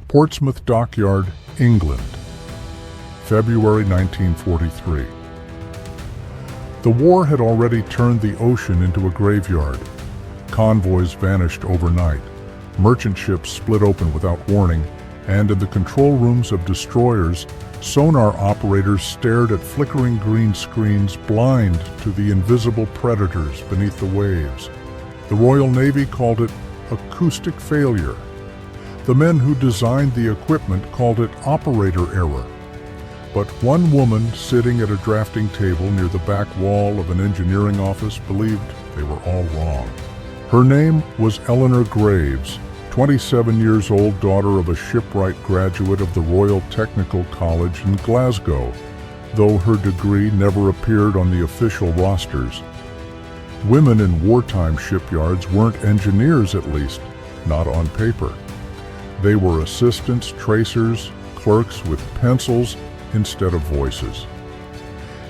Portsmouth Dockyard, England, February 1943. The war had already turned the ocean into a graveyard. Convoys vanished overnight, merchant ships split open without warning, and in the control rooms of destroyers, sonar operators stared at flickering green screens, blind to the invisible predators beneath the waves. The Royal Navy called it acoustic failure. The men who designed the equipment called it operator error. But one woman sitting at a drafting table near the back wall of an engineering office believed they were all wrong. Her name was Eleanor Graves, 27 years old, daughter of a shipwright graduate of the Royal Technical College in Glasgow, though her degree never appeared on the official rosters. Women in wartime shipyards weren't engineers, at least, not on paper. They were assistants, tracers, clerks with pencils instead of voices.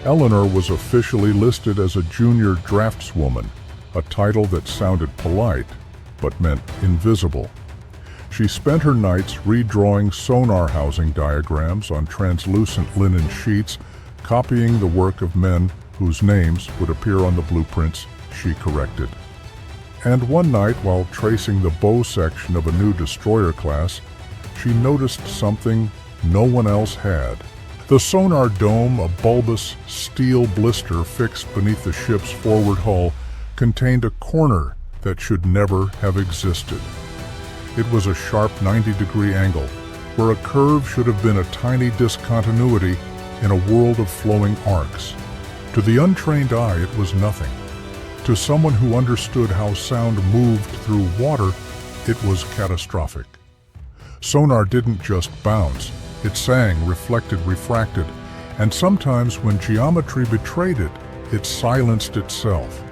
Eleanor was officially listed as a junior draftswoman, a title that sounded polite but meant invisible. She spent her nights redrawing sonar housing diagrams on translucent linen sheets, copying the work of men whose names would appear on the blueprints she corrected. And one night, while tracing the bow section of a new destroyer class, she noticed something no one else had. The sonar dome, a bulbous steel blister fixed beneath the ship's forward hull, contained a corner that should never have existed. It was a sharp 90-degree angle, where a curve should have been a tiny discontinuity in a world of flowing arcs. To the untrained eye, it was nothing. To someone who understood how sound moved through water, it was catastrophic. Sonar didn't just bounce. It sang, reflected, refracted, and sometimes when geometry betrayed it, it silenced itself.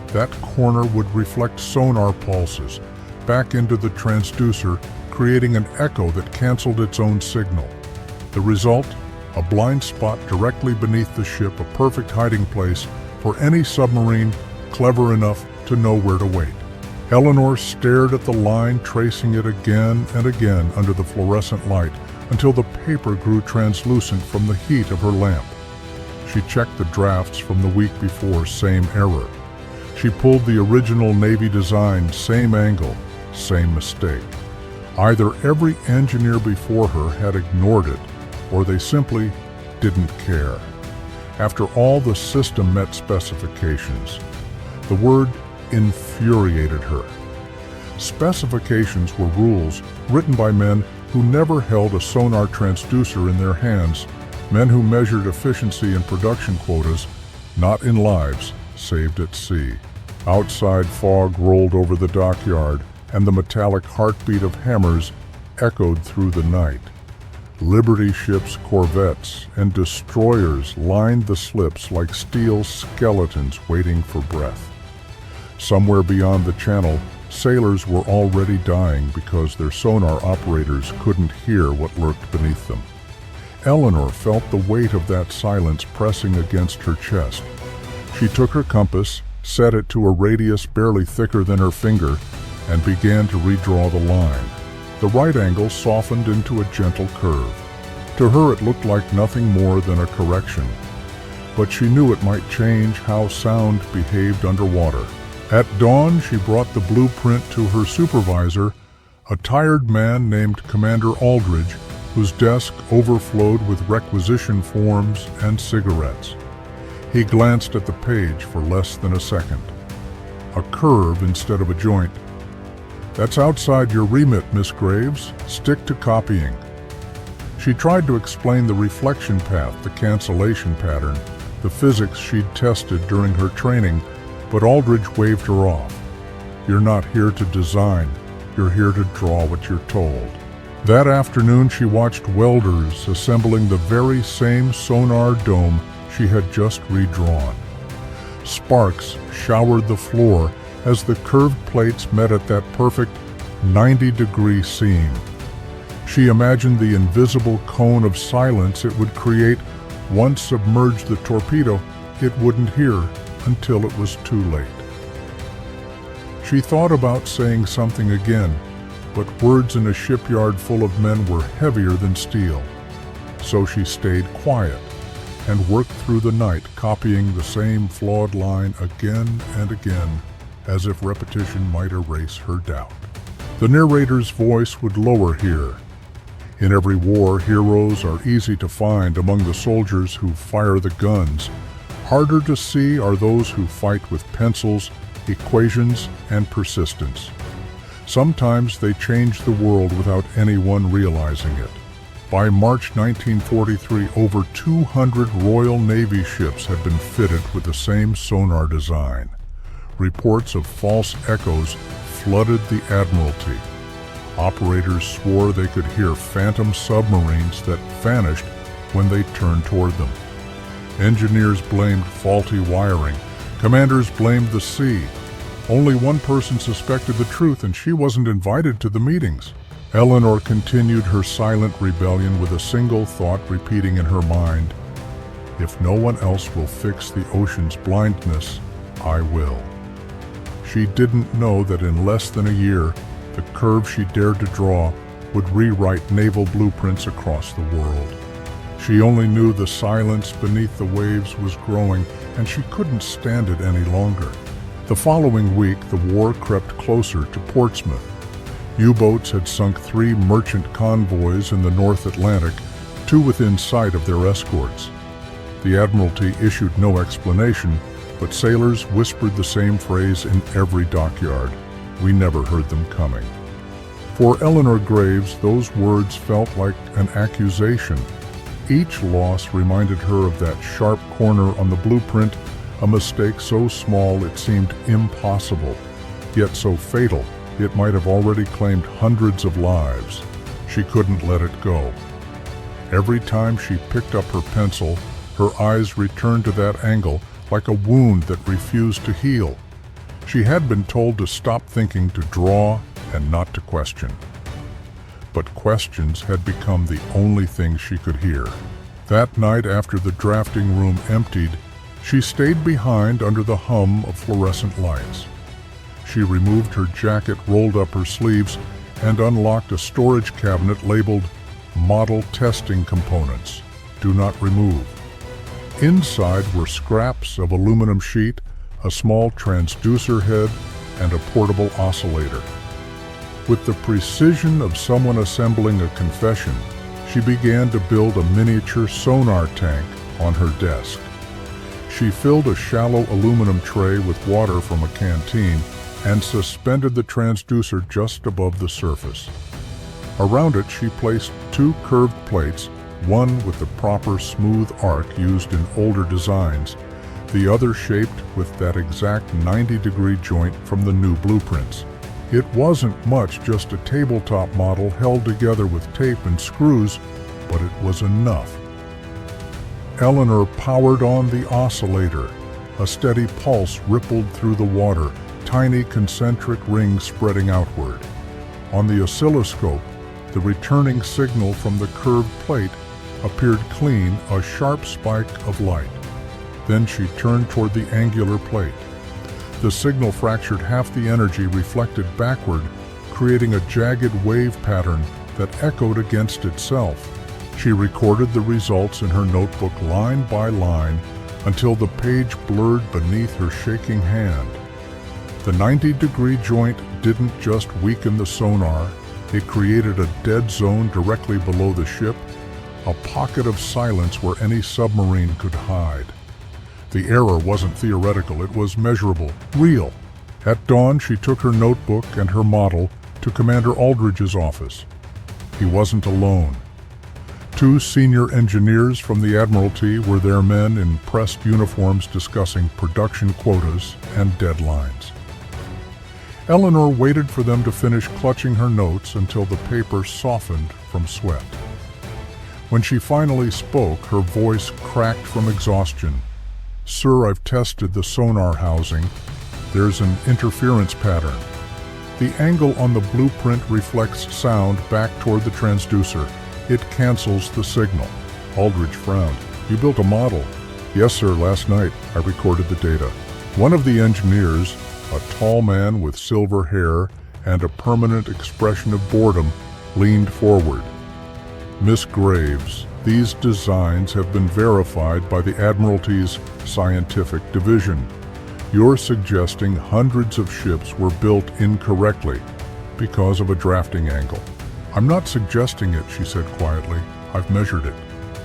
That corner would reflect sonar pulses back into the transducer, creating an echo that canceled its own signal. The result? A blind spot directly beneath the ship, a perfect hiding place for any submarine clever enough to know where to wait. Eleanor stared at the line, tracing it again and again under the fluorescent light until the paper grew translucent from the heat of her lamp. She checked the drafts from the week before, same error. She pulled the original Navy design, same angle, same mistake. Either every engineer before her had ignored it, or they simply didn't care. After all, the system met specifications. The word infuriated her. Specifications were rules written by men who never held a sonar transducer in their hands, men who measured efficiency in production quotas, not in lives saved at sea. Outside, fog rolled over the dockyard, and the metallic heartbeat of hammers echoed through the night. Liberty ships, corvettes, and destroyers lined the slips like steel skeletons waiting for breath. Somewhere beyond the channel, sailors were already dying because their sonar operators couldn't hear what lurked beneath them. Eleanor felt the weight of that silence pressing against her chest. She took her compass, set it to a radius barely thicker than her finger, and began to redraw the line. The right angle softened into a gentle curve. To her, it looked like nothing more than a correction, but she knew it might change how sound behaved underwater. At dawn, she brought the blueprint to her supervisor, a tired man named Commander Aldridge, whose desk overflowed with requisition forms and cigarettes. He glanced at the page for less than a second. A curve instead of a joint. "That's outside your remit, Miss Graves. Stick to copying." She tried to explain the reflection path, the cancellation pattern, the physics she'd tested during her training, but Aldridge waved her off. "You're not here to design. You're here to draw what you're told." That afternoon, she watched welders assembling the very same sonar dome she had just redrawn. Sparks showered the floor as the curved plates met at that perfect 90-degree seam. She imagined the invisible cone of silence it would create once submerged the torpedo it wouldn't hear until it was too late. She thought about saying something again, but words in a shipyard full of men were heavier than steel. So she stayed quiet and worked through the night, copying the same flawed line again and again, as if repetition might erase her doubt. The narrator's voice would lower here. In every war, heroes are easy to find among the soldiers who fire the guns. Harder to see are those who fight with pencils, equations, and persistence. Sometimes they change the world without anyone realizing it. By March 1943, over 200 Royal Navy ships had been fitted with the same sonar design. Reports of false echoes flooded the Admiralty. Operators swore they could hear phantom submarines that vanished when they turned toward them. Engineers blamed faulty wiring. Commanders blamed the sea. Only one person suspected the truth, and she wasn't invited to the meetings. Eleanor continued her silent rebellion with a single thought repeating in her mind, "If no one else will fix the ocean's blindness, I will." She didn't know that in less than a year, the curve she dared to draw would rewrite naval blueprints across the world. She only knew the silence beneath the waves was growing, and she couldn't stand it any longer. The following week, the war crept closer to Portsmouth. U-boats had sunk 3 merchant convoys in the North Atlantic, 2 within sight of their escorts. The Admiralty issued no explanation, but sailors whispered the same phrase in every dockyard. We never heard them coming. For Eleanor Graves, those words felt like an accusation. Each loss reminded her of that sharp corner on the blueprint, a mistake so small it seemed impossible, yet so fatal it might have already claimed hundreds of lives. She couldn't let it go. Every time she picked up her pencil, her eyes returned to that angle like a wound that refused to heal. She had been told to stop thinking, to draw, and not to question. But questions had become the only thing she could hear. That night, after the drafting room emptied, she stayed behind under the hum of fluorescent lights. She removed her jacket, rolled up her sleeves, and unlocked a storage cabinet labeled Model Testing Components. Do not remove. Inside were scraps of aluminum sheet, a small transducer head, and a portable oscillator. With the precision of someone assembling a confession, she began to build a miniature sonar tank on her desk. She filled a shallow aluminum tray with water from a canteen and suspended the transducer just above the surface. Around it, she placed 2 curved plates, one with the proper smooth arc used in older designs, the other shaped with that exact 90-degree joint from the new blueprints. It wasn't much, just a tabletop model held together with tape and screws, but it was enough. Eleanor powered on the oscillator. A steady pulse rippled through the water, tiny concentric rings spreading outward. On the oscilloscope, the returning signal from the curved plate appeared clean, a sharp spike of light. Then she turned toward the angular plate. The signal fractured half the energy, reflected backward, creating a jagged wave pattern that echoed against itself. She recorded the results in her notebook line by line until the page blurred beneath her shaking hand. The 90-degree joint didn't just weaken the sonar, it created a dead zone directly below the ship, a pocket of silence where any submarine could hide. The error wasn't theoretical, it was measurable, real. At dawn, she took her notebook and her model to Commander Aldridge's office. He wasn't alone. 2 senior engineers from the Admiralty were their men in pressed uniforms discussing production quotas and deadlines. Eleanor waited for them to finish clutching her notes until the paper softened from sweat. When she finally spoke, her voice cracked from exhaustion. "Sir, I've tested the sonar housing. There's an interference pattern. The angle on the blueprint reflects sound back toward the transducer. It cancels the signal." Aldridge frowned. "You built a model?" "Yes, sir. Last night I recorded the data." One of the engineers, a tall man with silver hair and a permanent expression of boredom, leaned forward. Miss Graves, these designs have been verified by the Admiralty's Scientific Division. You're suggesting hundreds of ships were built incorrectly because of a drafting angle. I'm not suggesting it, she said quietly. I've measured it.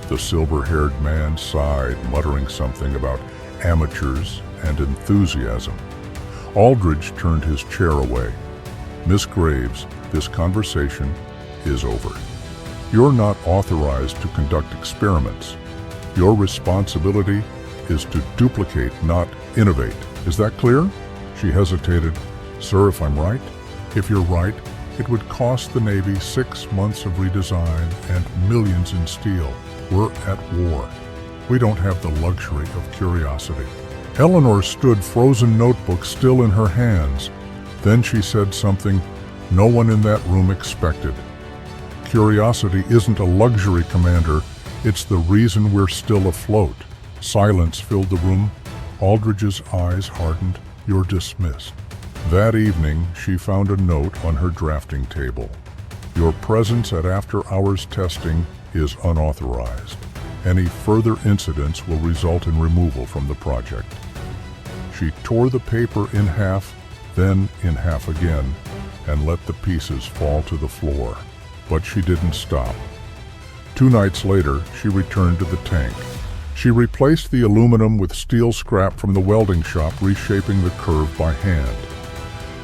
The silver-haired man sighed, muttering something about amateurs and enthusiasm. Aldridge turned his chair away. Miss Graves, this conversation is over. You're not authorized to conduct experiments. Your responsibility is to duplicate, not innovate. Is that clear? She hesitated. Sir, if I'm right? If you're right, it would cost the Navy 6 months of redesign and millions in steel. We're at war. We don't have the luxury of curiosity. Eleanor stood, frozen notebook still in her hands. Then she said something no one in that room expected. Curiosity isn't a luxury, Commander. It's the reason we're still afloat. Silence filled the room. Aldridge's eyes hardened. You're dismissed. That evening, she found a note on her drafting table. Your presence at after-hours testing is unauthorized. Any further incidents will result in removal from the project. She tore the paper in half, then in half again, and let the pieces fall to the floor. But she didn't stop. 2 nights later, she returned to the tank. She replaced the aluminum with steel scrap from the welding shop, reshaping the curve by hand.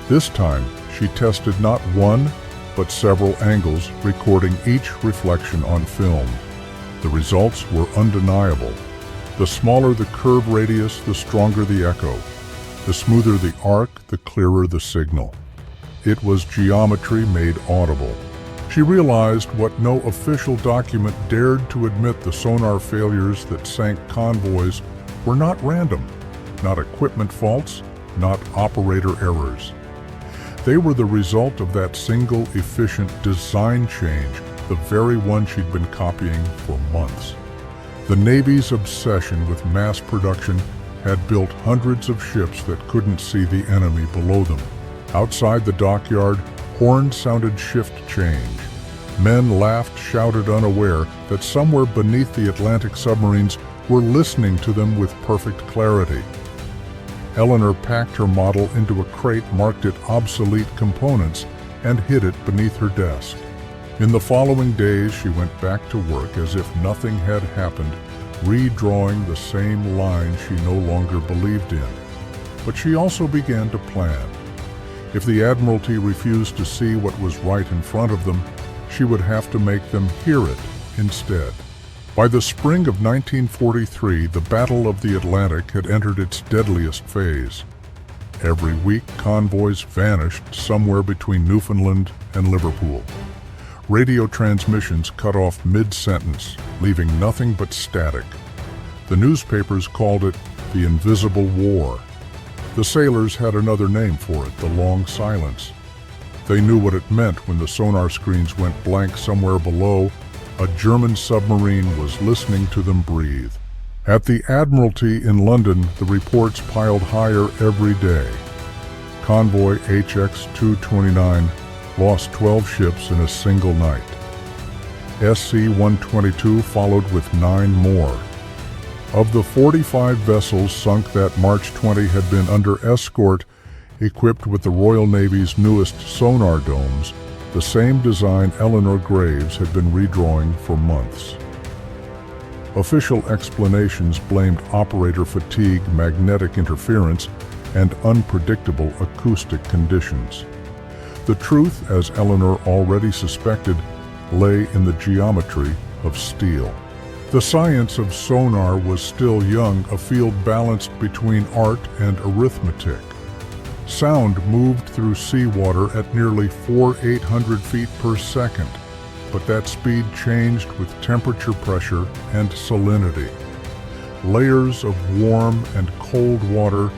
This time, she tested not one, but several angles, recording each reflection on film. The results were undeniable. The smaller the curve radius, the stronger the echo. The smoother the arc, the clearer the signal. It was geometry made audible. She realized what no official document dared to admit: the sonar failures that sank convoys were not random, not equipment faults, not operator errors. They were the result of that single efficient design change, the very one she'd been copying for months. The Navy's obsession with mass production had built hundreds of ships that couldn't see the enemy below them. Outside the dockyard, horns sounded shift change. Men laughed, shouted, unaware that somewhere beneath the Atlantic submarines were listening to them with perfect clarity. Eleanor packed her model into a crate, marked it obsolete components, and hid it beneath her desk. In the following days, she went back to work as if nothing had happened, redrawing the same line she no longer believed in. But she also began to plan. If the Admiralty refused to see what was right in front of them, she would have to make them hear it instead. By the spring of 1943, the Battle of the Atlantic had entered its deadliest phase. Every week, convoys vanished somewhere between Newfoundland and Liverpool. Radio transmissions cut off mid-sentence, leaving nothing but static. The newspapers called it the Invisible War. The sailors had another name for it: the long silence. They knew what it meant when the sonar screens went blank somewhere below. A German submarine was listening to them breathe. At the Admiralty in London, the reports piled higher every day. Convoy HX-229 lost 12 ships in a single night. SC-122 followed with 9 more. Of the 45 vessels sunk that March 20 had been under escort, equipped with the Royal Navy's newest sonar domes, the same design Eleanor Graves had been redrawing for months. Official explanations blamed operator fatigue, magnetic interference, and unpredictable acoustic conditions. The truth, as Eleanor already suspected, lay in the geometry of steel. The science of sonar was still young, a field balanced between art and arithmetic. Sound moved through seawater at nearly 4,800 feet per second, but that speed changed with temperature, pressure, and salinity. Layers of warm and cold water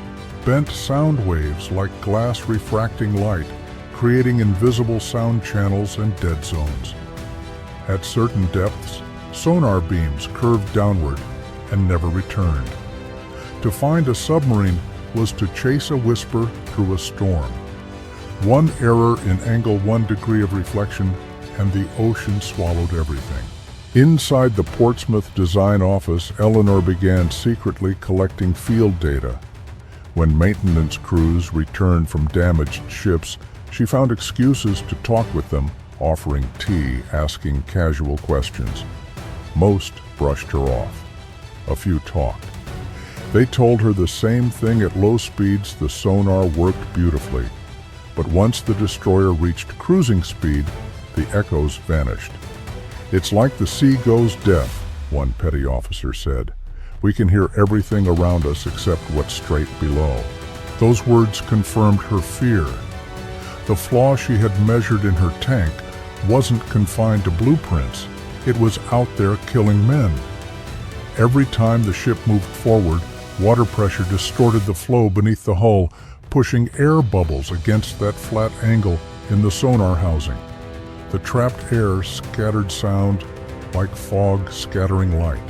bent sound waves like glass refracting light, creating invisible sound channels and dead zones. At certain depths, sonar beams curved downward and never returned. To find a submarine was to chase a whisper through a storm. One error in angle, 1 degree of reflection, and the ocean swallowed everything. Inside the Portsmouth design office, Eleanor began secretly collecting field data. When maintenance crews returned from damaged ships, she found excuses to talk with them, offering tea, asking casual questions. Most brushed her off. A few talked. They told her the same thing. At low speeds, the sonar worked beautifully. But once the destroyer reached cruising speed, the echoes vanished. "It's like the sea goes deaf," one petty officer said. "We can hear everything around us except what's straight below." Those words confirmed her fear. The flaw she had measured in her tank wasn't confined to blueprints. It was out there killing men. Every time the ship moved forward, water pressure distorted the flow beneath the hull, pushing air bubbles against that flat angle in the sonar housing. The trapped air scattered sound like fog scattering light.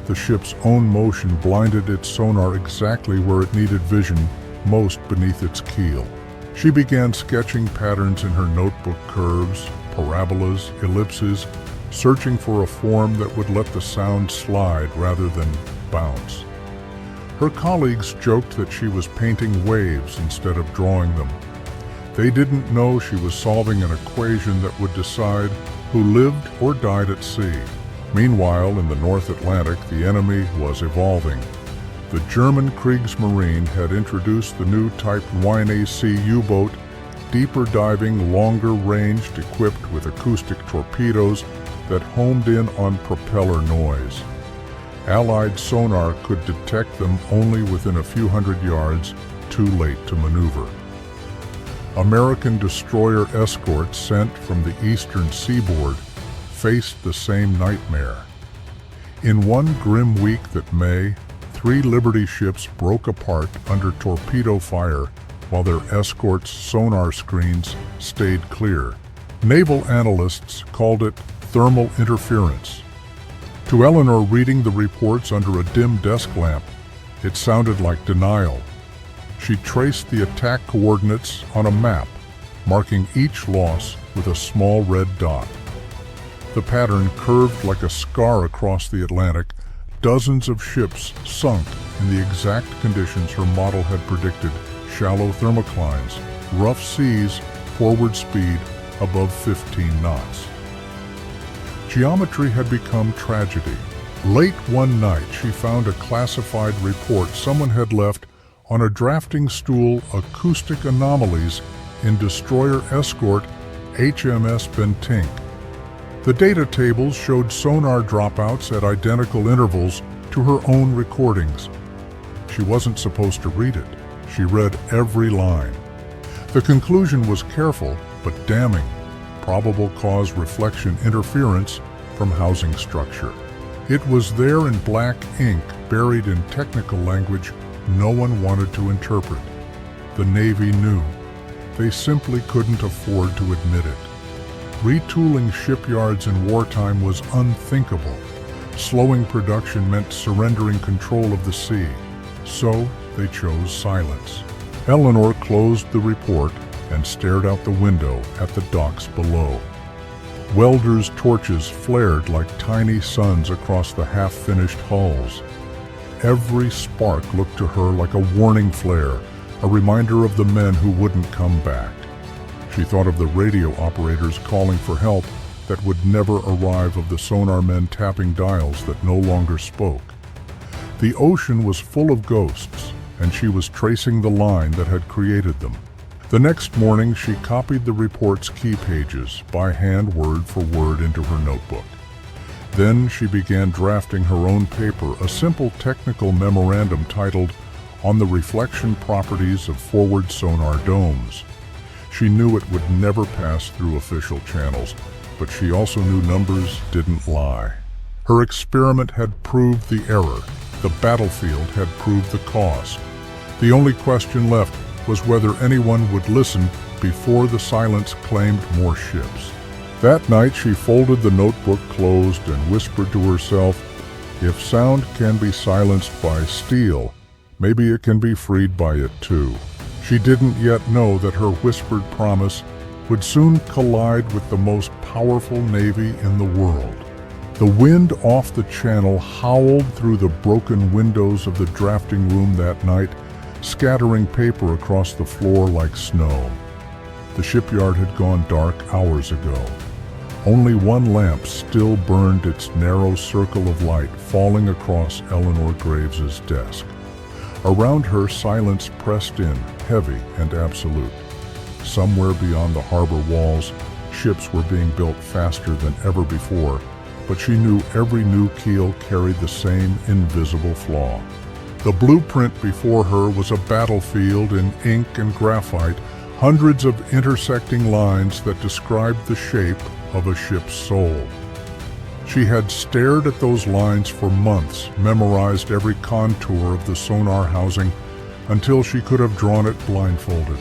The ship's own motion blinded its sonar exactly where it needed vision, most beneath its keel. She began sketching patterns in her notebook: curves, parabolas, ellipses, searching for a form that would let the sound slide rather than bounce. Her colleagues joked that she was painting waves instead of drawing them. They didn't know she was solving an equation that would decide who lived or died at sea. Meanwhile, in the North Atlantic, the enemy was evolving. The German Kriegsmarine had introduced the new Type 1AC U-boat, deeper diving, longer ranged, equipped with acoustic torpedoes that homed in on propeller noise. Allied sonar could detect them only within a few hundred yards, too late to maneuver. American destroyer escorts sent from the eastern seaboard faced the same nightmare. In one grim week that May, 3 Liberty ships broke apart under torpedo fire while their escorts' sonar screens stayed clear. Naval analysts called it thermal interference. To Eleanor, reading the reports under a dim desk lamp, it sounded like denial. She traced the attack coordinates on a map, marking each loss with a small red dot. The pattern curved like a scar across the Atlantic. Dozens of ships sunk in the exact conditions her model had predicted: shallow thermoclines, rough seas, forward speed above 15 knots. Geometry had become tragedy. Late one night, she found a classified report someone had left on a drafting stool: acoustic anomalies in destroyer escort HMS Bentinck. The data tables showed sonar dropouts at identical intervals to her own recordings. She wasn't supposed to read it. She read every line. The conclusion was careful but damning: probable cause reflection interference from housing structure. It was there in black ink, buried in technical language no one wanted to interpret. The Navy knew. They simply couldn't afford to admit it. Retooling shipyards in wartime was unthinkable. Slowing production meant surrendering control of the sea. So they chose silence. Eleanor closed the report and stared out the window at the docks below. Welders' torches flared like tiny suns across the half-finished hulls. Every spark looked to her like a warning flare, a reminder of the men who wouldn't come back. She thought of the radio operators calling for help that would never arrive, of the sonar men tapping dials that no longer spoke. The ocean was full of ghosts, and she was tracing the line that had created them. The next morning, she copied the report's key pages by hand, word for word, into her notebook. Then she began drafting her own paper, a simple technical memorandum titled "On the Reflection Properties of Forward Sonar Domes." She knew it would never pass through official channels, but she also knew numbers didn't lie. Her experiment had proved the error. The battlefield had proved the cost. The only question left was whether anyone would listen before the silence claimed more ships. That night, she folded the notebook closed and whispered to herself, "If sound can be silenced by steel, maybe it can be freed by it too." She didn't yet know that her whispered promise would soon collide with the most powerful navy in the world. The wind off the channel howled through the broken windows of the drafting room that night, scattering paper across the floor like snow. The shipyard had gone dark hours ago. Only one lamp still burned its narrow circle of light, falling across Eleanor Graves's desk. Around her, silence pressed in, heavy and absolute. Somewhere beyond the harbor walls, ships were being built faster than ever before, but she knew every new keel carried the same invisible flaw. The blueprint before her was a battlefield in ink and graphite, hundreds of intersecting lines that described the shape of a ship's soul. She had stared at those lines for months, memorized every contour of the sonar housing until she could have drawn it blindfolded.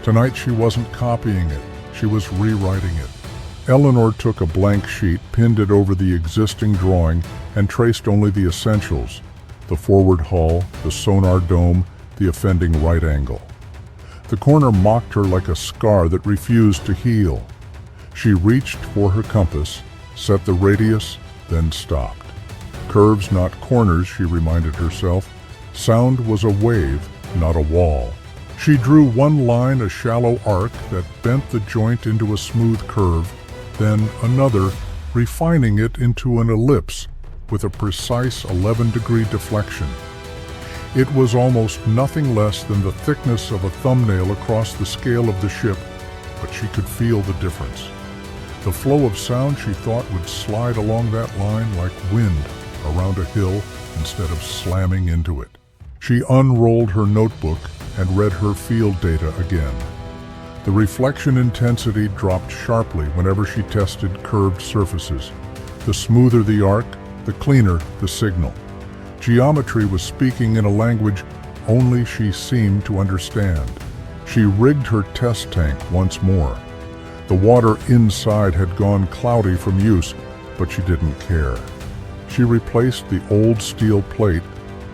Tonight she wasn't copying it, she was rewriting it. Eleanor took a blank sheet, pinned it over the existing drawing, and traced only the essentials: the forward hull, the sonar dome, the offending right angle. The corner mocked her like a scar that refused to heal. She reached for her compass, set the radius, then stopped. Curves, not corners, she reminded herself. Sound was a wave, not a wall. She drew one line, a shallow arc that bent the joint into a smooth curve, then another, refining it into an ellipse with a precise 11-degree deflection. It was almost nothing less than the thickness of a thumbnail across the scale of the ship, but she could feel the difference. The flow of sound, she thought, would slide along that line like wind around a hill instead of slamming into it. She unrolled her notebook and read her field data again. The reflection intensity dropped sharply whenever she tested curved surfaces. The smoother the arc, the cleaner the signal. Geometry was speaking in a language only she seemed to understand. She rigged her test tank once more. The water inside had gone cloudy from use, but she didn't care. She replaced the old steel plate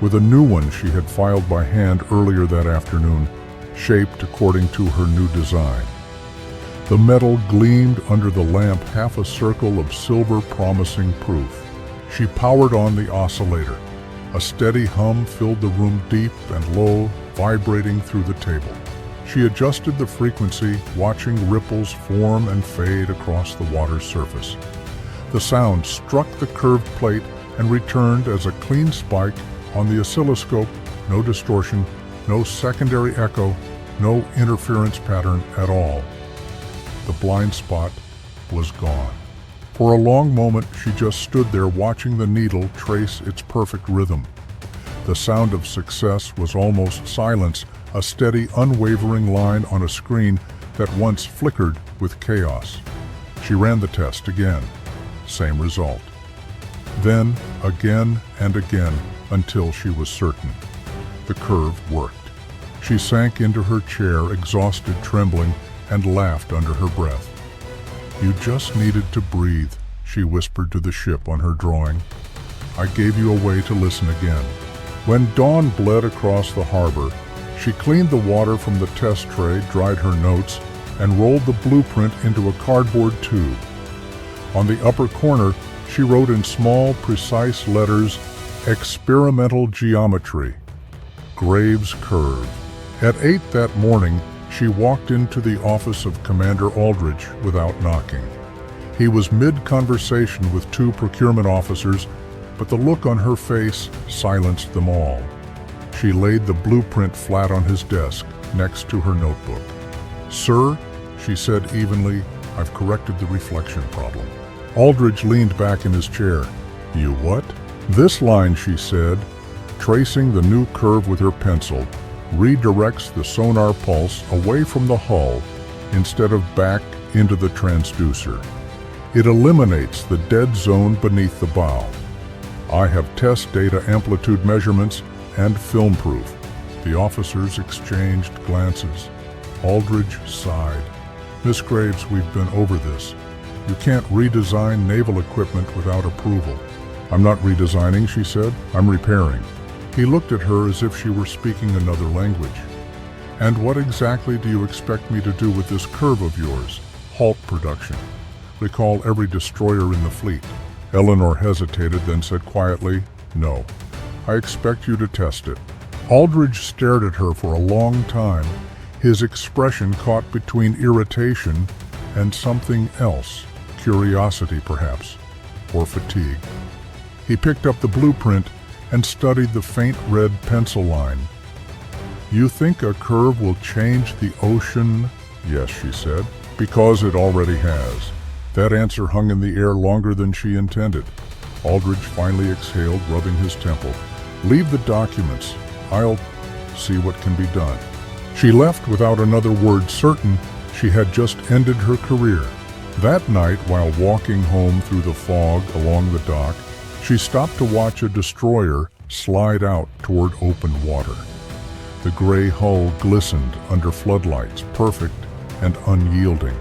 with a new one she had filed by hand earlier that afternoon, shaped according to her new design. The metal gleamed under the lamp, half a circle of silver promising proof. She powered on the oscillator. A steady hum filled the room, deep and low, vibrating through the table. She adjusted the frequency, watching ripples form and fade across the water's surface. The sound struck the curved plate and returned as a clean spike on the oscilloscope. No distortion, no secondary echo, no interference pattern at all. The blind spot was gone. For a long moment, she just stood there watching the needle trace its perfect rhythm. The sound of success was almost silence, a steady, unwavering line on a screen that once flickered with chaos. She ran the test again. Same result. Then, again and again, until she was certain. The curve worked. She sank into her chair, exhausted, trembling, and laughed under her breath. "You just needed to breathe," she whispered to the ship on her drawing. "I gave you a way to listen again." When dawn bled across the harbor, she cleaned the water from the test tray, dried her notes, and rolled the blueprint into a cardboard tube. On the upper corner, she wrote in small, precise letters, "Experimental Geometry, Graves Curve." At 8 that morning, she walked into the office of Commander Aldridge without knocking. He was mid-conversation with 2 procurement officers, but the look on her face silenced them all. She laid the blueprint flat on his desk, next to her notebook. "Sir," she said evenly, "I've corrected the reflection problem." Aldridge leaned back in his chair. "You what?" "This line," she said, tracing the new curve with her pencil, redirects the sonar pulse away from the hull instead of back into the transducer. It eliminates the dead zone beneath the bow. I have test data, amplitude measurements, and film proof. The officers exchanged glances. Aldridge sighed. "Miss Graves, we've been over this. You can't redesign naval equipment without approval." "I'm not redesigning," she said. "I'm repairing." He looked at her as if she were speaking another language. And what exactly do you expect me to do with this curve of yours? Halt production. Recall every destroyer in the fleet. Eleanor hesitated, then said quietly, "No. I expect you to test it." Aldridge stared at her for a long time, his expression caught between irritation and something else, curiosity perhaps, or fatigue. He picked up the blueprint and studied the faint red pencil line. "You think a curve will change the ocean?" "Yes," she said, "because it already has." That answer hung in the air longer than she intended. Aldridge finally exhaled, rubbing his temple. "Leave the documents. I'll see what can be done." She left without another word, certain she had just ended her career. That night, while walking home through the fog along the dock, she stopped to watch a destroyer slide out toward open water. The gray hull glistened under floodlights, perfect and unyielding.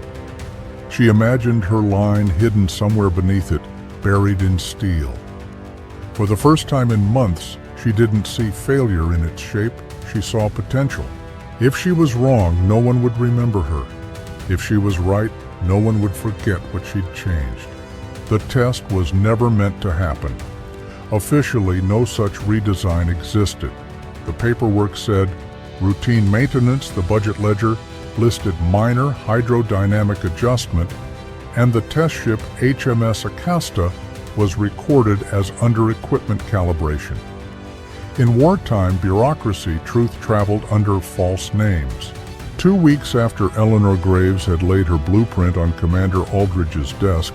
She imagined her line hidden somewhere beneath it, buried in steel. For the first time in months, she didn't see failure in its shape, she saw potential. If she was wrong, no one would remember her. If she was right, no one would forget what she'd changed. The test was never meant to happen. Officially, no such redesign existed. The paperwork said routine maintenance, the budget ledger listed minor hydrodynamic adjustment, and the test ship HMS Acasta was recorded as under equipment calibration. In wartime bureaucracy, truth traveled under false names. 2 weeks after Eleanor Graves had laid her blueprint on Commander Aldridge's desk,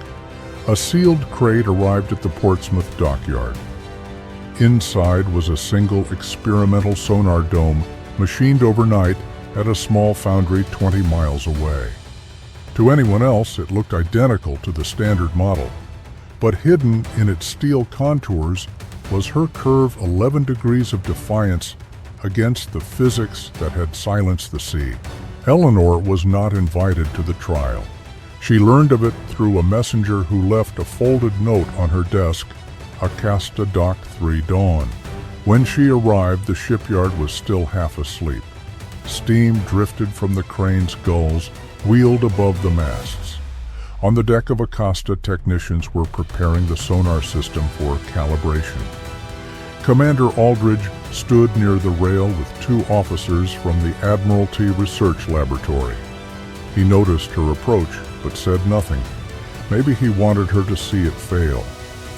a sealed crate arrived at the Portsmouth dockyard. Inside was a single experimental sonar dome machined overnight at a small foundry 20 miles away. To anyone else, it looked identical to the standard model, but hidden in its steel contours was her curve 11 degrees of defiance against the physics that had silenced the sea. Eleanor was not invited to the trial. She learned of it through a messenger who left a folded note on her desk, Acasta Dock 3 Dawn. When she arrived, the shipyard was still half asleep. Steam drifted from the crane's gulls, wheeled above the masts. On the deck of Acasta, technicians were preparing the sonar system for calibration. Commander Aldridge stood near the rail with 2 officers from the Admiralty Research Laboratory. He noticed her approach, but said nothing. Maybe he wanted her to see it fail.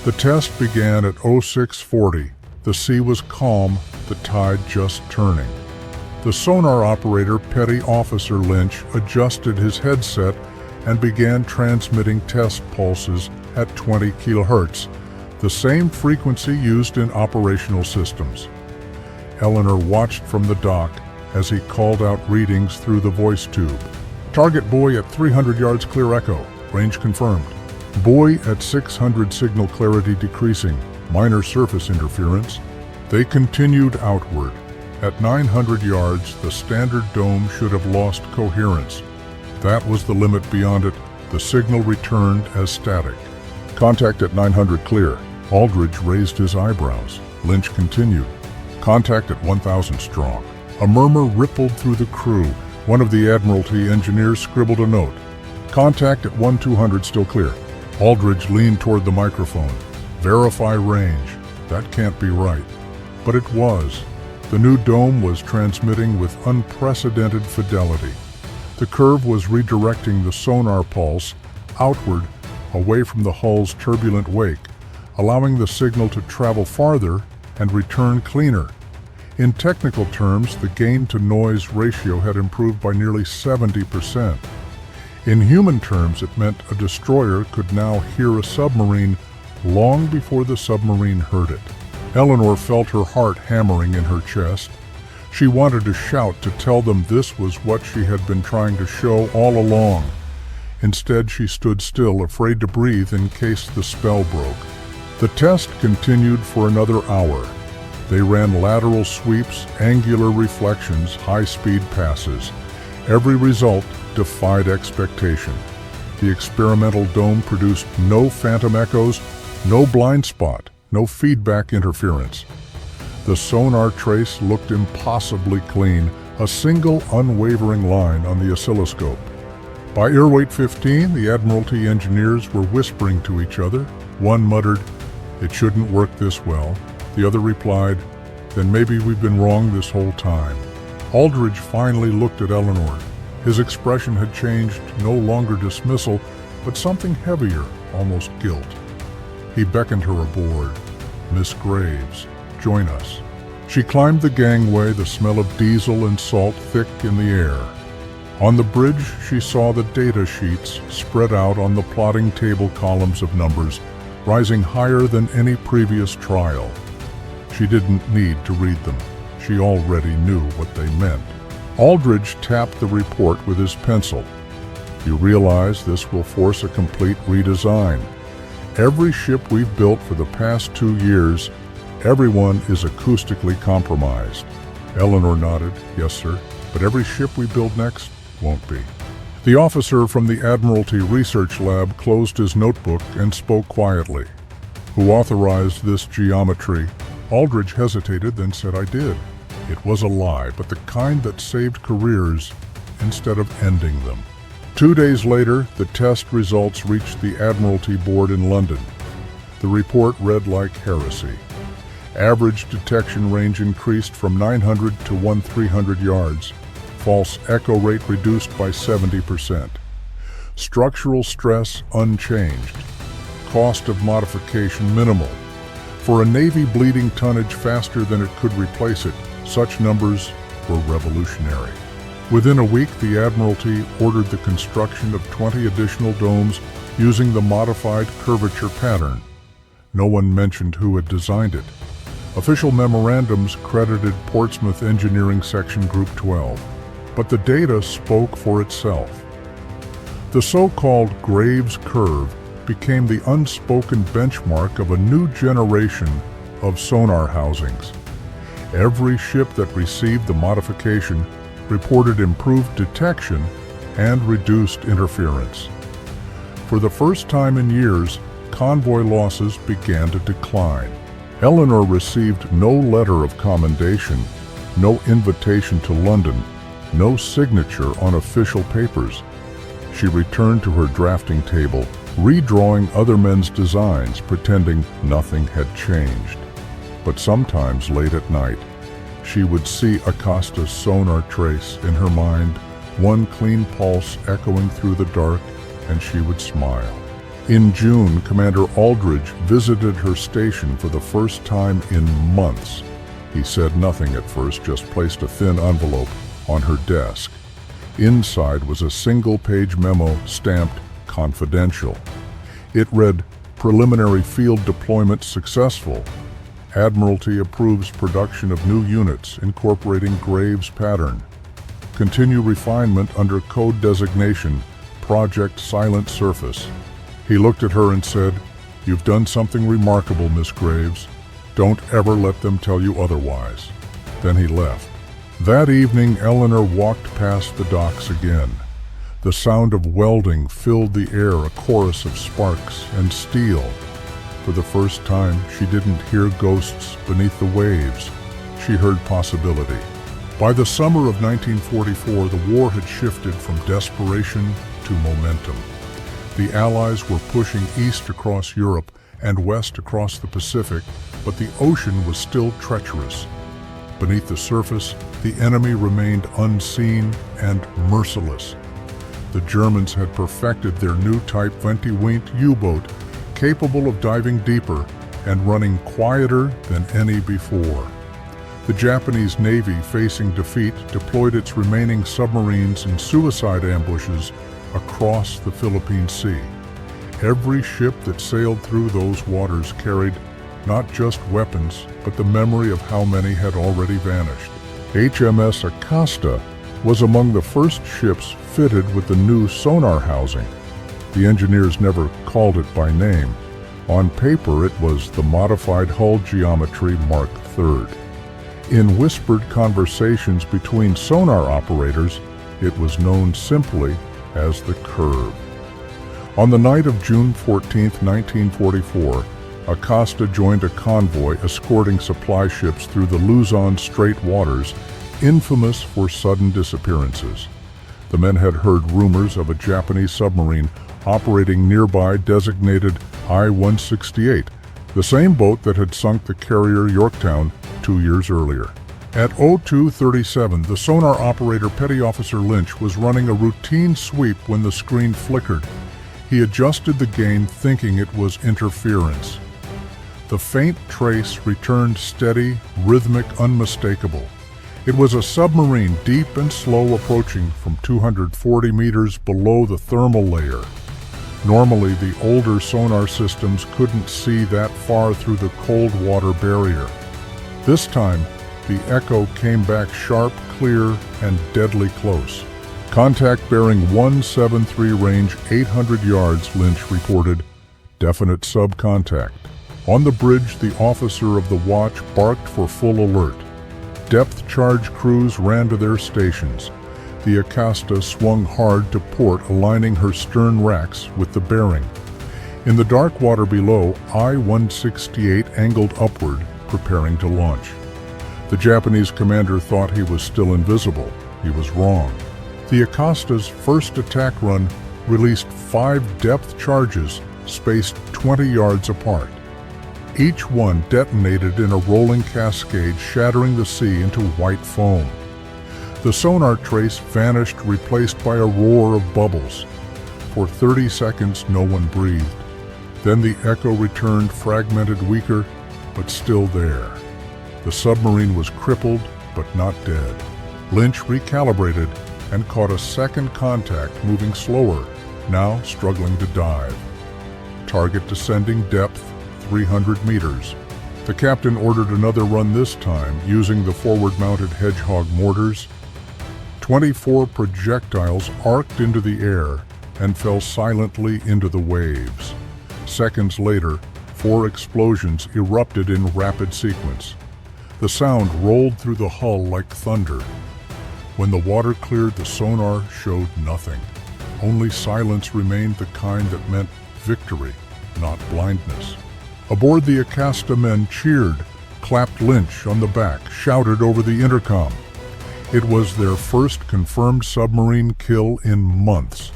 The test began at 0640. The sea was calm, the tide just turning. The sonar operator, Petty Officer Lynch, adjusted his headset and began transmitting test pulses at 20 kHz, the same frequency used in operational systems. Eleanor watched from the dock as he called out readings through the voice tube. "Target buoy at 300 yards clear echo. Range confirmed. Buoy at 600 signal clarity decreasing. Minor surface interference." They continued outward. At 900 yards, the standard dome should have lost coherence. That was the limit. Beyond it, the signal returned as static. "Contact at 900 clear." Aldridge raised his eyebrows. Lynch continued. "Contact at 1,000 strong." A murmur rippled through the crew. One of the Admiralty engineers scribbled a note. "Contact at 1,200 still clear." Aldridge leaned toward the microphone. "Verify range." That can't be right. But it was. The new dome was transmitting with unprecedented fidelity. The curve was redirecting the sonar pulse outward, away from the hull's turbulent wake, allowing the signal to travel farther and return cleaner. In technical terms, the gain-to-noise ratio had improved by nearly 70%. In human terms, it meant a destroyer could now hear a submarine long before the submarine heard it. Eleanor felt her heart hammering in her chest. She wanted to shout to tell them this was what she had been trying to show all along. Instead, she stood still, afraid to breathe in case the spell broke. The test continued for another hour. They ran lateral sweeps, angular reflections, high-speed passes. Every result defied expectation. The experimental dome produced no phantom echoes, no blind spot, no feedback interference. The sonar trace looked impossibly clean, a single unwavering line on the oscilloscope. By Airweight 15, the Admiralty engineers were whispering to each other. One muttered, "It shouldn't work this well." The other replied, "Then maybe we've been wrong this whole time." Aldridge finally looked at Eleanor. His expression had changed, no longer dismissal, but something heavier, almost guilt. He beckoned her aboard. "Miss Graves, join us." She climbed the gangway, the smell of diesel and salt thick in the air. On the bridge, she saw the data sheets spread out on the plotting table columns of numbers, rising higher than any previous trial. She didn't need to read them. She already knew what they meant. Aldridge tapped the report with his pencil. "You realize this will force a complete redesign. Every ship we've built for the past 2 years, everyone is acoustically compromised." Eleanor nodded, "Yes, sir, but every ship we build next won't be." The officer from the Admiralty Research Lab closed his notebook and spoke quietly. "Who authorized this geometry?" Aldridge hesitated, then said, "I did." It was a lie, but the kind that saved careers instead of ending them. 2 days later, the test results reached the Admiralty Board in London. The report read like heresy. Average detection range increased from 900 to 1,300 yards. False echo rate reduced by 70%. Structural stress unchanged. Cost of modification minimal. For a Navy bleeding tonnage faster than it could replace it, such numbers were revolutionary. Within a week, the Admiralty ordered the construction of 20 additional domes using the modified curvature pattern. No one mentioned who had designed it. Official memorandums credited Portsmouth Engineering Section Group 12, but the data spoke for itself. The so-called Graves curve became the unspoken benchmark of a new generation of sonar housings. Every ship that received the modification reported improved detection and reduced interference. For the first time in years, convoy losses began to decline. Eleanor received no letter of commendation, no invitation to London, no signature on official papers. She returned to her drafting table, redrawing other men's designs, pretending nothing had changed. But sometimes late at night, she would see Acosta's sonar trace in her mind, one clean pulse echoing through the dark, and she would smile. In June, Commander Aldridge visited her station for the first time in months. He said nothing at first, just placed a thin envelope on her desk. Inside was a single-page memo stamped confidential. It read, "Preliminary field deployment successful. Admiralty approves production of new units incorporating Graves pattern. Continue refinement under code designation, Project Silent Surface." He looked at her and said, "You've done something remarkable, Miss Graves. Don't ever let them tell you otherwise." Then he left. That evening, Eleanor walked past the docks again. The sound of welding filled the air, a chorus of sparks and steel. For the first time, she didn't hear ghosts beneath the waves. She heard possibility. By the summer of 1944, the war had shifted from desperation to momentum. The Allies were pushing east across Europe and west across the Pacific, but the ocean was still treacherous. Beneath the surface, the enemy remained unseen and merciless. The Germans had perfected their new Type 20 U-boat, capable of diving deeper and running quieter than any before. The Japanese Navy, facing defeat, deployed its remaining submarines in suicide ambushes across the Philippine Sea. Every ship that sailed through those waters carried not just weapons, but the memory of how many had already vanished. HMS Acosta was among the first ships fitted with the new sonar housing. The engineers never called it by name. On paper, it was the Modified Hull Geometry Mark III. In whispered conversations between sonar operators, it was known simply as the Curve. On the night of June 14, 1944, Acosta joined a convoy escorting supply ships through the Luzon Strait waters, infamous for sudden disappearances. The men had heard rumors of a Japanese submarine operating nearby designated I-168, the same boat that had sunk the carrier Yorktown 2 years earlier. At 02:37, the sonar operator Petty Officer Lynch was running a routine sweep when the screen flickered. He adjusted the gain thinking it was interference. The faint trace returned steady, rhythmic, unmistakable. It was a submarine deep and slow approaching from 240 meters below the thermal layer. Normally, the older sonar systems couldn't see that far through the cold water barrier. This time, the echo came back sharp, clear, and deadly close. Contact bearing 173 range 800 yards, Lynch reported. Definite sub-contact. On the bridge, the officer of the watch barked for full alert. Depth charge crews ran to their stations. The Acasta swung hard to port, aligning her stern racks with the bearing. In the dark water below, I-168 angled upward, preparing to launch. The Japanese commander thought he was still invisible. He was wrong. The Acasta's first attack run released 5 depth charges spaced 20 yards apart. Each one detonated in a rolling cascade, shattering the sea into white foam. The sonar trace vanished, replaced by a roar of bubbles. For 30 seconds, no one breathed. Then the echo returned, fragmented, weaker, but still there. The submarine was crippled, but not dead. Lynch recalibrated and caught a second contact, moving slower, now struggling to dive. Target descending, depth 300 meters. The captain ordered another run, this time using the forward-mounted Hedgehog mortars. 24 projectiles arced into the air and fell silently into the waves. Seconds later, 4 explosions erupted in rapid sequence. The sound rolled through the hull like thunder. When the water cleared, the sonar showed nothing. Only silence remained, the kind that meant victory, not blindness. Aboard the Acasta, men cheered, clapped Lynch on the back, shouted over the intercom. It was their first confirmed submarine kill in months.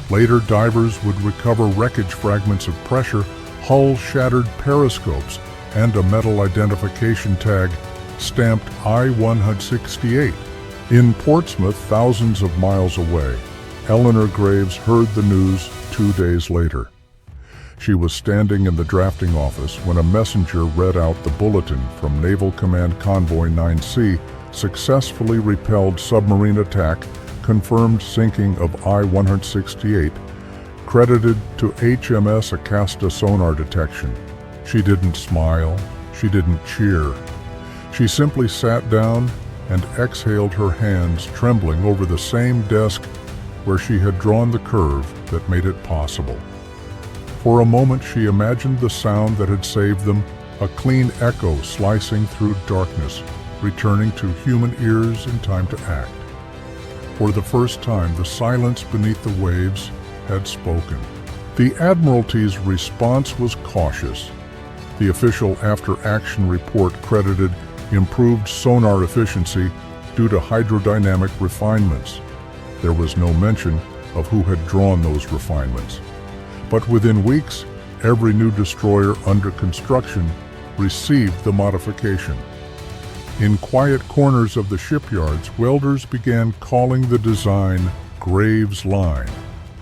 Later, divers would recover wreckage fragments of pressure, hull-shattered periscopes, and a metal identification tag stamped I-168. In Portsmouth, thousands of miles away, Eleanor Graves heard the news 2 days later. She was standing in the drafting office when a messenger read out the bulletin from Naval Command Convoy 9C, successfully repelled submarine attack, confirmed sinking of I-168, credited to HMS Acasta sonar detection. She didn't smile, she didn't cheer. She simply sat down and exhaled, her hands trembling over the same desk where she had drawn the curve that made it possible. For a moment she imagined the sound that had saved them, a clean echo slicing through darkness, returning to human ears in time to act. For the first time, the silence beneath the waves had spoken. The Admiralty's response was cautious. The official after-action report credited improved sonar efficiency due to hydrodynamic refinements. There was no mention of who had drawn those refinements. But within weeks, every new destroyer under construction received the modification. In quiet corners of the shipyards, welders began calling the design Graves Line.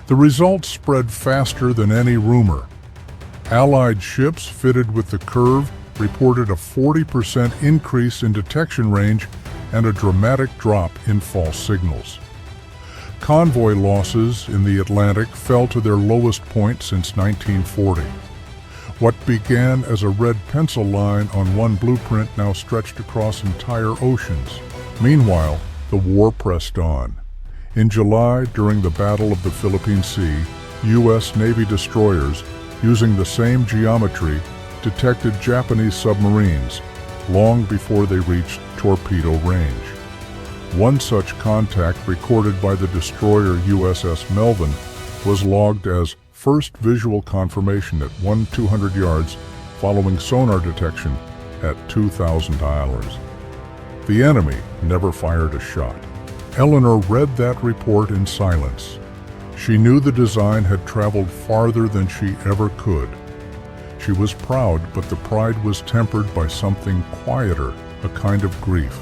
The results spread faster than any rumor. Allied ships fitted with the curve reported a 40% increase in detection range and a dramatic drop in false signals. Convoy losses in the Atlantic fell to their lowest point since 1940. What began as a red pencil line on one blueprint now stretched across entire oceans. Meanwhile, the war pressed on. In July, during the Battle of the Philippine Sea, U.S. Navy destroyers, using the same geometry, detected Japanese submarines long before they reached torpedo range. One such contact, recorded by the destroyer USS Melvin, was logged as first visual confirmation at 200 yards following sonar detection at 2,000 hours. The enemy never fired a shot. Eleanor read that report in silence. She knew the design had traveled farther than she ever could. She was proud, but the pride was tempered by something quieter, a kind of grief.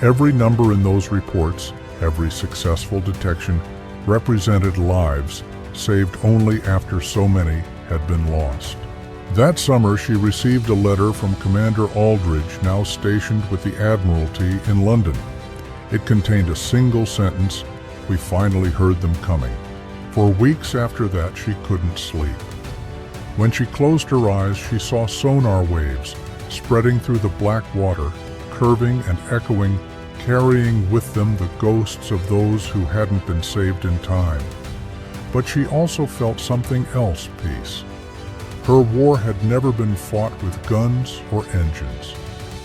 Every number in those reports, every successful detection, represented lives saved only after so many had been lost. That summer, she received a letter from Commander Aldridge, now stationed with the Admiralty in London. It contained a single sentence: "We finally heard them coming." For weeks after that, she couldn't sleep. When she closed her eyes, she saw sonar waves spreading through the black water, curving and echoing, carrying with them the ghosts of those who hadn't been saved in time. But she also felt something else, peace. Her war had never been fought with guns or engines.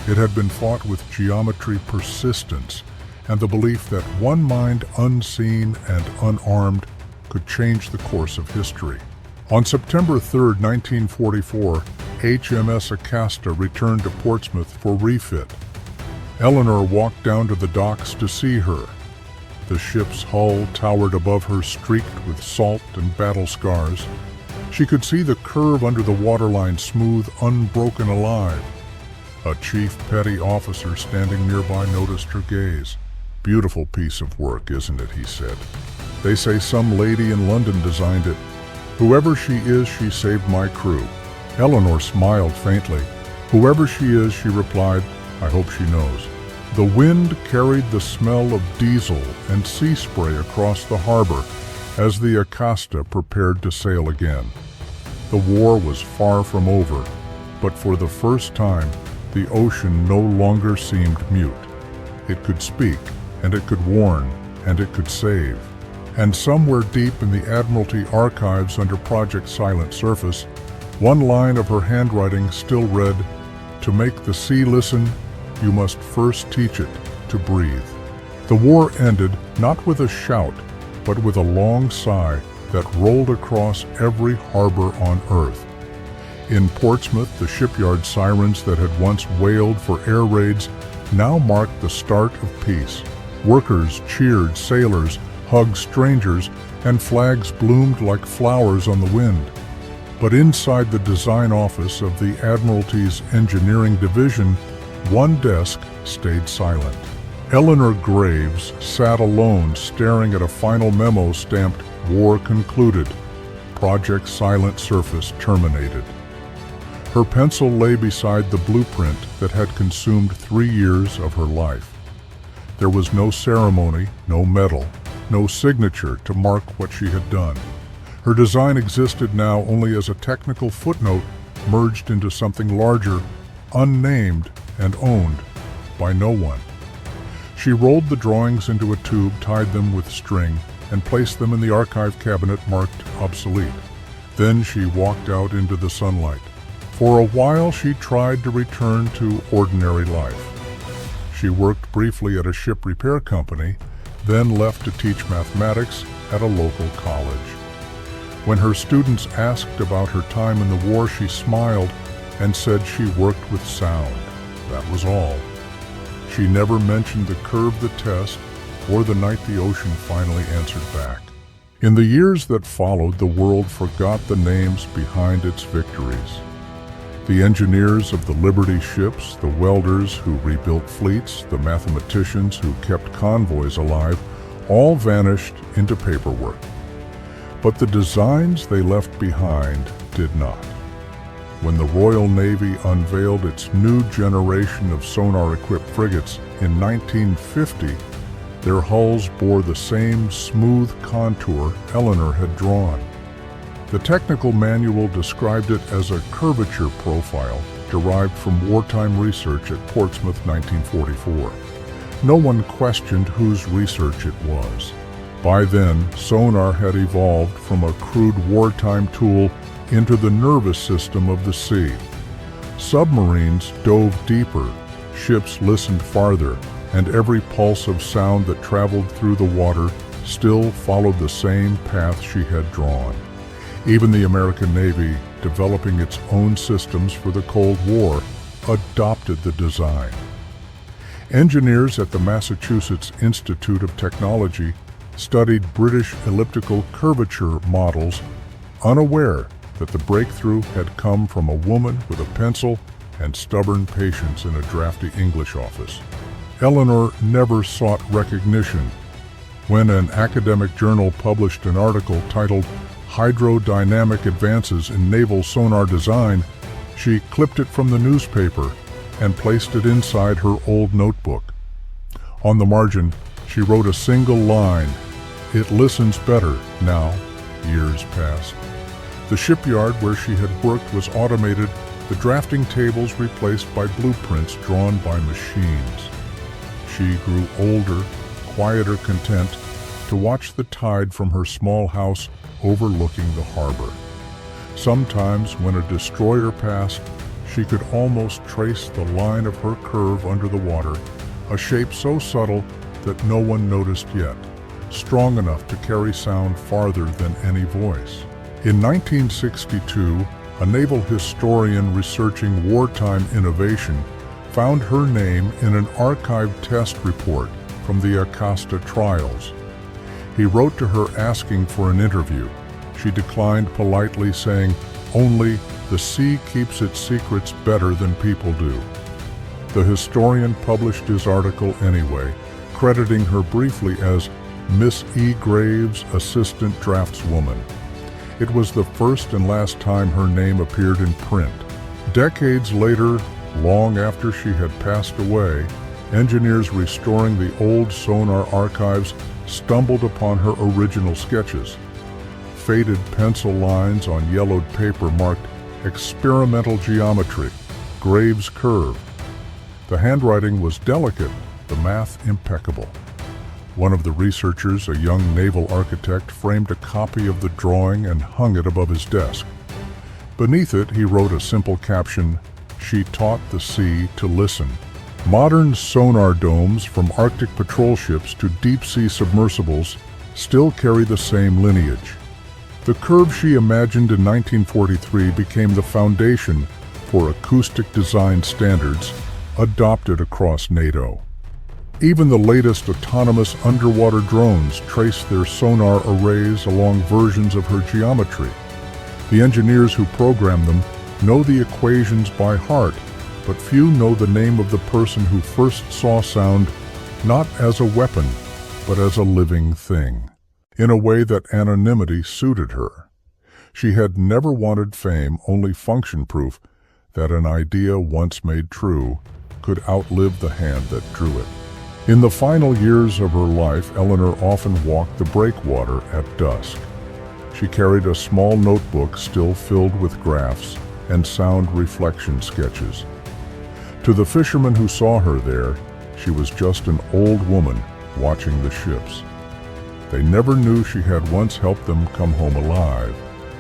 It had been fought with geometry, persistence, and the belief that one mind unseen and unarmed could change the course of history. On September 3, 1944, HMS Acasta returned to Portsmouth for refit. Eleanor walked down to the docks to see her. The ship's hull towered above her, streaked with salt and battle scars. She could see the curve under the waterline, smooth, unbroken, alive. A chief petty officer standing nearby noticed her gaze. "Beautiful piece of work, isn't it?" he said. "They say some lady in London designed it. Whoever she is, she saved my crew." Eleanor smiled faintly. "Whoever she is," she replied, "I hope she knows." The wind carried the smell of diesel and sea spray across the harbor as the Acasta prepared to sail again. The war was far from over, but for the first time, the ocean no longer seemed mute. It could speak, and it could warn, and it could save. And somewhere deep in the Admiralty archives under Project Silent Surface, one line of her handwriting still read, "To make the sea listen, you must first teach it to breathe." The war ended not with a shout, but with a long sigh that rolled across every harbor on Earth. In Portsmouth, the shipyard sirens that had once wailed for air raids now marked the start of peace. Workers cheered, sailors hugged strangers, and flags bloomed like flowers on the wind. But inside the design office of the Admiralty's Engineering Division, one desk stayed silent. Eleanor Graves sat alone, staring at a final memo stamped "War concluded. Project Silent Surface terminated." Her pencil lay beside the blueprint that had consumed 3 years of her life. There was no ceremony, no medal, no signature to mark what she had done. Her design existed now only as a technical footnote merged into something larger, unnamed and owned by no one. She rolled the drawings into a tube, tied them with string, and placed them in the archive cabinet marked obsolete. Then she walked out into the sunlight. For a while she tried to return to ordinary life. She worked briefly at a ship repair company, then left to teach mathematics at a local college. When her students asked about her time in the war, she smiled and said she worked with sound. That was all. She never mentioned the curve, the test, or the night the ocean finally answered back. In the years that followed, the world forgot the names behind its victories. The engineers of the Liberty ships, the welders who rebuilt fleets, the mathematicians who kept convoys alive, all vanished into paperwork. But the designs they left behind did not. When the Royal Navy unveiled its new generation of sonar-equipped frigates in 1950, their hulls bore the same smooth contour Eleanor had drawn. The technical manual described it as a curvature profile derived from wartime research at Portsmouth, 1944. No one questioned whose research it was. By then, sonar had evolved from a crude wartime tool into the nervous system of the sea. Submarines dove deeper, ships listened farther, and every pulse of sound that traveled through the water still followed the same path she had drawn. Even the American Navy, developing its own systems for the Cold War, adopted the design. Engineers at the Massachusetts Institute of Technology studied British elliptical curvature models, unaware that the breakthrough had come from a woman with a pencil and stubborn patience in a drafty English office. Eleanor never sought recognition. When an academic journal published an article titled "Hydrodynamic Advances in Naval Sonar Design," she clipped it from the newspaper and placed it inside her old notebook. On the margin, she wrote a single line, "It listens better now." Years passed. The shipyard where she had worked was automated, the drafting tables replaced by blueprints drawn by machines. She grew older, quieter, content to watch the tide from her small house overlooking the harbor. Sometimes when a destroyer passed, she could almost trace the line of her curve under the water, a shape so subtle that no one noticed yet, strong enough to carry sound farther than any voice. In 1962, a naval historian researching wartime innovation found her name in an archived test report from the Acosta trials. He wrote to her asking for an interview. She declined politely, saying, "Only the sea keeps its secrets better than people do." The historian published his article anyway, crediting her briefly as Miss E. Graves' assistant draftswoman. It was the first and last time her name appeared in print. Decades later, long after she had passed away, engineers restoring the old sonar archives stumbled upon her original sketches. Faded pencil lines on yellowed paper marked "Experimental Geometry, Graves Curve." The handwriting was delicate, the math impeccable. One of the researchers, a young naval architect, framed a copy of the drawing and hung it above his desk. Beneath it, he wrote a simple caption, "She taught the sea to listen." Modern sonar domes, from Arctic patrol ships to deep-sea submersibles, still carry the same lineage. The curve she imagined in 1943 became the foundation for acoustic design standards adopted across NATO. Even the latest autonomous underwater drones trace their sonar arrays along versions of her geometry. The engineers who program them know the equations by heart, but few know the name of the person who first saw sound not as a weapon, but as a living thing. In a way that anonymity suited her. She had never wanted fame, only function proof that an idea once made true could outlive the hand that drew it. In the final years of her life, Eleanor often walked the breakwater at dusk. She carried a small notebook still filled with graphs and sound reflection sketches. To the fishermen who saw her there, she was just an old woman watching the ships. They never knew she had once helped them come home alive.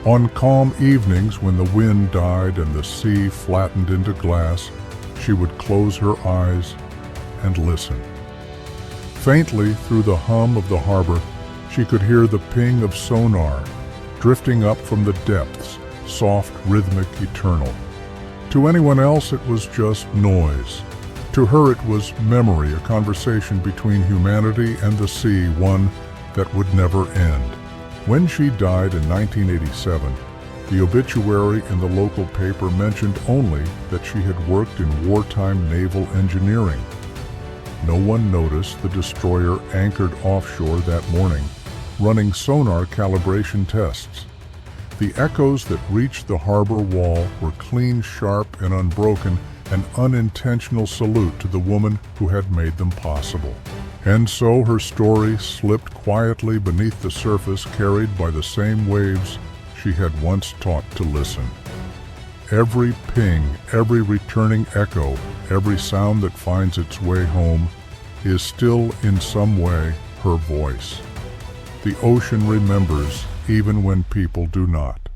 On calm evenings when the wind died and the sea flattened into glass, she would close her eyes and listen. Faintly through the hum of the harbor, she could hear the ping of sonar, drifting up from the depths, soft, rhythmic, eternal. To anyone else, it was just noise. To her, it was memory, a conversation between humanity and the sea, one that would never end. When she died in 1987, the obituary in the local paper mentioned only that she had worked in wartime naval engineering. No one noticed the destroyer anchored offshore that morning, running sonar calibration tests. The echoes that reached the harbor wall were clean, sharp, and unbroken, an unintentional salute to the woman who had made them possible. And so her story slipped quietly beneath the surface, carried by the same waves she had once taught to listen. Every ping, every returning echo, every sound that finds its way home is still in some way her voice. The ocean remembers even when people do not.